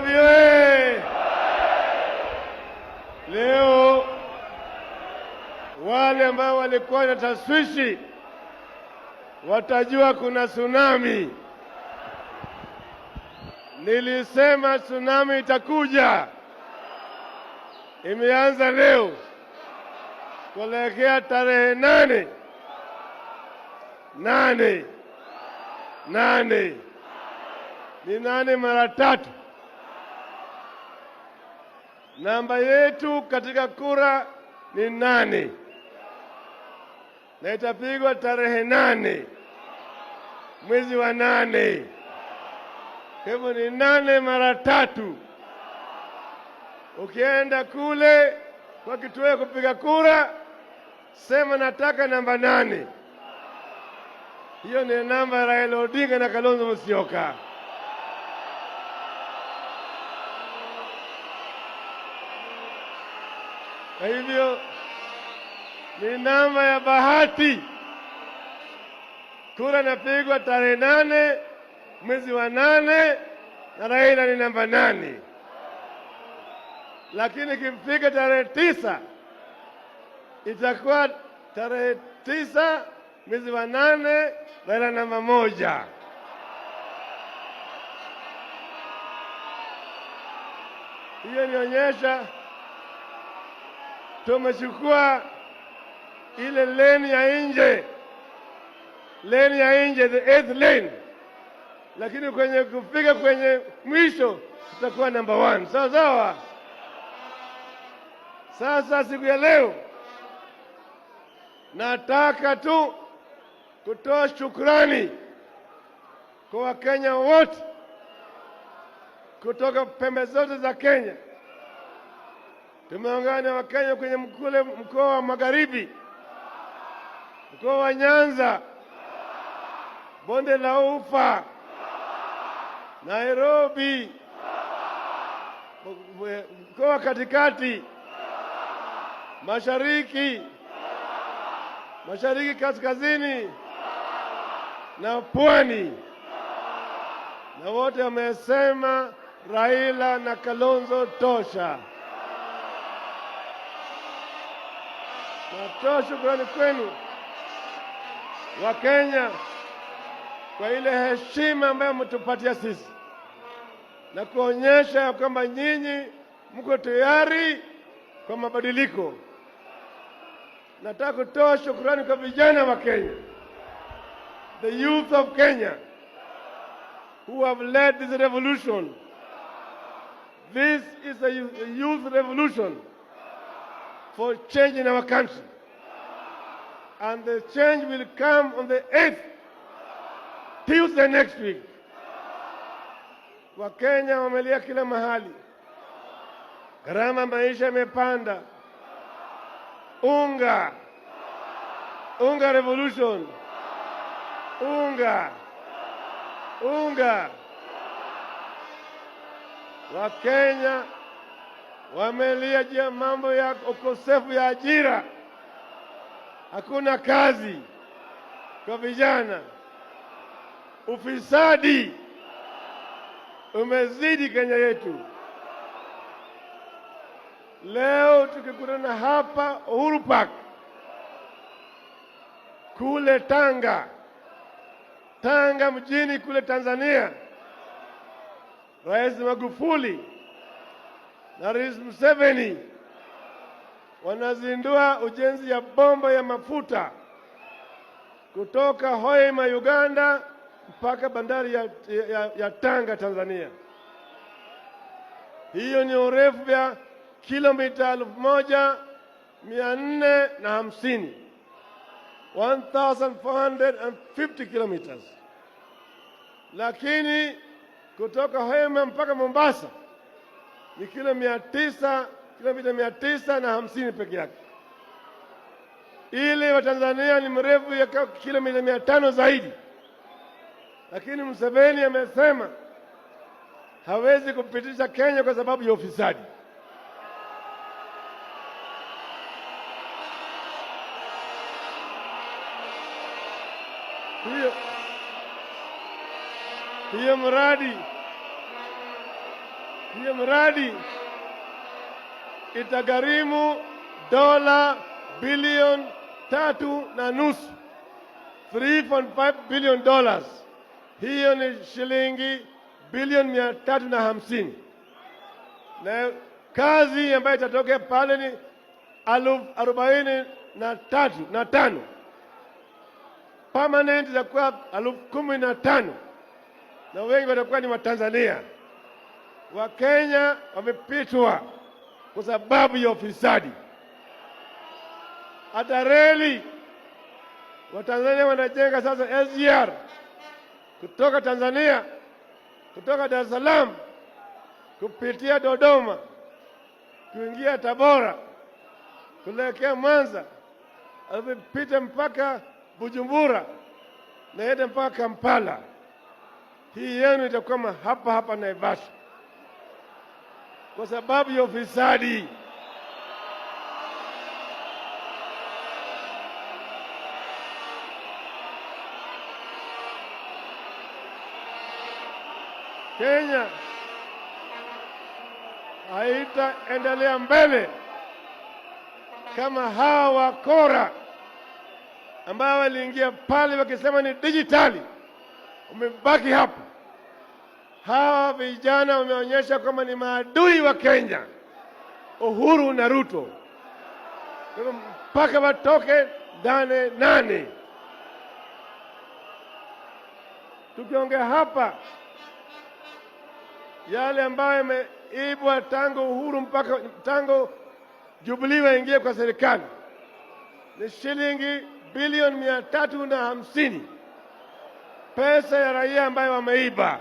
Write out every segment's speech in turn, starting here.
Nairobi oye! Leo wale ambao walikuwa na taswishi watajua kuna tsunami. Nilisema tsunami itakuja. Imeanza leo kuelekea tarehe nane ni nane mara tatu. Namba yetu katika kura ni 8 na itapigwa tarehe 8 mwezi wa 8. Kwa hivyo ni 8 mara tatu. Ukienda kule kwa kituo cha kupiga kura, sema nataka namba 8. Hiyo ni namba ya Raila Odinga na Kalonzo Musyoka. Kwa hivyo ni namba ya bahati. Kura inapigwa tarehe 8 mwezi wa 8 na Raila ni namba 8. Lakini ikifika tarehe 9 itakuwa tarehe 9 mwezi wa 8 Raila namba 1. Hiyo nionyesha tumechukua ile lane ya nje, the 8th lane, lakini kwenye kufika kwenye mwisho tutakuwa namba 1. Sawa sawa. Sasa siku ya leo nataka tu kutoa shukrani kwa Wakenya wote kutoka pembe zote za Kenya. Tumeungana Wakenya kwenye mkoa wa Magharibi, mkoa wa Nyanza, Bonde la Ufa, Nairobi, mkoa wa Katikati, Mashariki Kaskazini na Pwani. Na wote wamesema Raila na Kalonzo tosha. Natoa shukrani kwenu Wakenya kwa ile heshima ambayo mtupatia sisi na kuonyesha kwamba nyinyi mko tayari kwa mabadiliko. Nataka kutoa shukrani kwa vijana wa Kenya, the youth of Kenya who have led this revolution. This is a youth revolution for change in our country. And the change will come on the 8th, Tuesday next week. Wakenya wamelia kila mahali. Gharama maisha imepanda. Unga revolution. Unga. Wakenya wamelia juu ya mambo ya ukosefu ya ajira. Hakuna kazi kwa vijana. Ufisadi umezidi Kenya yetu. Leo tukikutana hapa Uhuru Park kule Tanga mjini kule Tanzania, Rais Magufuli na Rais Museveni wanazindua ujenzi ya bomba ya mafuta kutoka Hoima Uganda mpaka bandari ya Tanga Tanzania. Hiyo ni urefu ya kilomita 1450, 1450 kilometers. Lakini kutoka Hoima mpaka Mombasa ni kilomita 950 peke yake. Ile wa Tanzania ni mrefu ya kilomita 500 zaidi. Lakini Museveni amesema hawezi kupitisha Kenya kwa sababu ya ufisadi. Hiyo mradi itagharimu dola bilioni 3.5, $3.5 billion. Hiyo ni shilingi bilioni 350, na kazi ambayo itatokea pale ni 43,500 permanent itakuwa 15,000, na wengi watakuwa ni Watanzania. Wakenya wamepitwa kwa sababu ya ufisadi. Hata reli Watanzania wanajenga sasa SGR kutoka Tanzania, kutoka Dar es Salaam kupitia Dodoma kuingia Tabora kuelekea Mwanza, alipita mpaka Bujumbura na yende mpaka Kampala. Hii yenu itakuwa hapa hapa Naivasha kwa sababu ya ufisadi. Kenya haitaendelea mbele kama hawa wakora ambao waliingia pale wakisema ni dijitali umebaki hapo. Hawa vijana wameonyesha kwamba ni maadui wa Kenya, Uhuru na Ruto, mpaka watoke nane. Tukiongea hapa yale ambayo yameibwa tangu Uhuru mpaka tangu Jubilee waingie kwa serikali ni shilingi bilioni 350, pesa ya raia ambayo wameiba.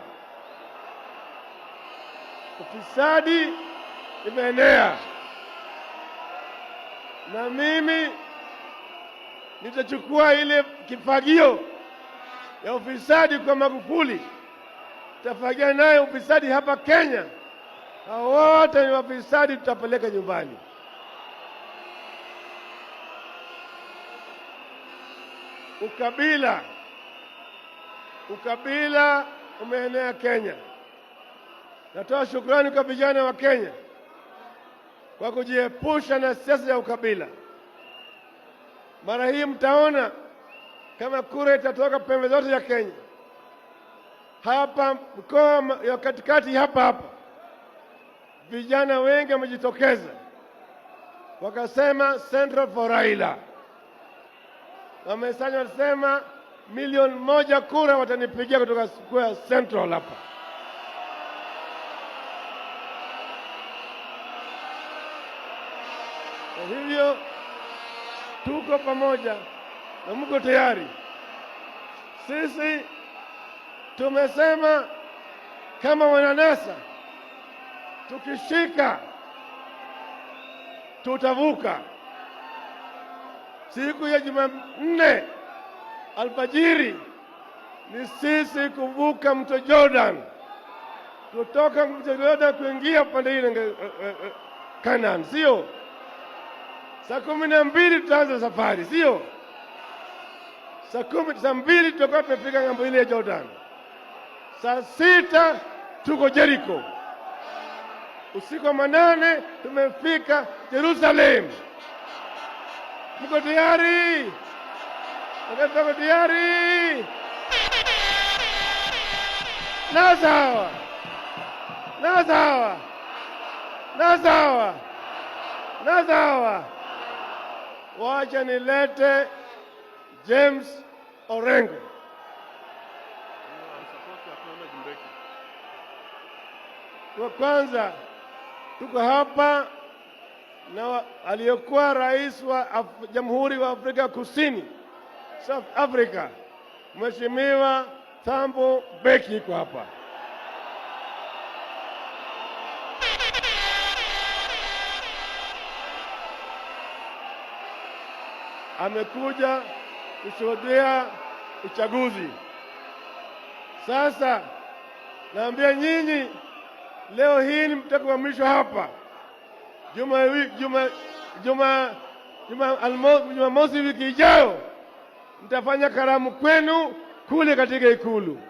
Ufisadi imeenea, na mimi nitachukua ile kifagio ya ufisadi kwa Magufuli, tafagia naye ufisadi hapa Kenya. Hao wote ni wafisadi, tutapeleka nyumbani. Ukabila umeenea Kenya. Natoa shukrani kwa vijana wa Kenya kwa kujiepusha na siasa ya ukabila. Mara hii mtaona kama kura itatoka pembe zote ya Kenya. Hapa mkoa ya katikati hapa vijana wengi wamejitokeza wakasema Central for Raila. Wamesema milioni 1 kura watanipigia kutoka Square Central hapa. Kwa hivyo tuko pamoja na mko tayari. Sisi tumesema kama wananasa, tukishika tutavuka. Siku ya Jumanne alfajiri ni sisi kuvuka mto Jordan, kutoka mto Jordan kuingia pande ile Canaan, sio? Saa 12 tutaanza safari, sio? Saa 2 tutakuwa tumefika ng'ambo ile ya Jordan. Saa 6 tuko Jericho. Usiku wa 8 tumefika Jerusalem. Mko tayari? Mko tayari? Na sawa. Wacha nilete James Orengo. Kwa kwanza tuko hapa na aliyekuwa rais wa Jamhuri wa Afrika Kusini, South Africa, Mheshimiwa Thabo Mbeki yuko hapa. Amekuja kushuhudia uchaguzi. Sasa naambia nyinyi, leo hii ni mtaka wa mwisho hapa. Jumamosi wiki ijayo mtafanya karamu kwenu kule katika Ikulu.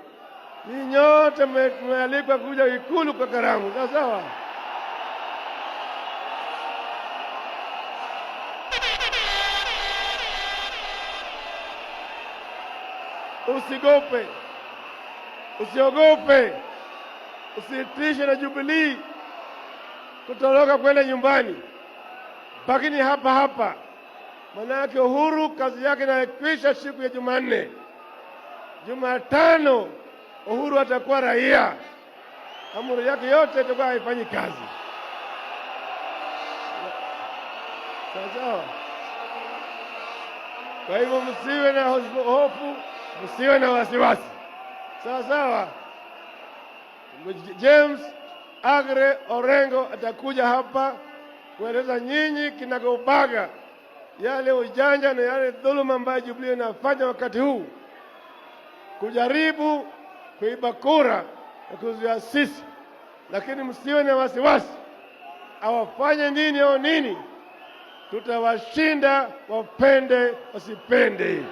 Ni nyote mmealikwa kuja Ikulu kwa karamu, sawa sawa. Usigope, usiogope, usitishe na Jubilee kutoroka kwenda nyumbani, lakini hapa hapa. Manake Uhuru kazi yake inakwisha siku ya Jumanne. Jumatano Uhuru atakuwa raia, amri yake yote itakuwa haifanyi kazi. Sawa. Kwa hivyo msiwe na hofu, msiwe na wasiwasi. Sawa sawa. James Agre Orengo atakuja hapa kueleza nyinyi kinagaubaga yale ujanja na yale dhuluma ambayo Jubilee inafanya wakati huu, kujaribu kuiba kura na kuzuia sisi. Lakini msiwe na wasiwasi, awafanye nini au nini, tutawashinda, wapende wasipende.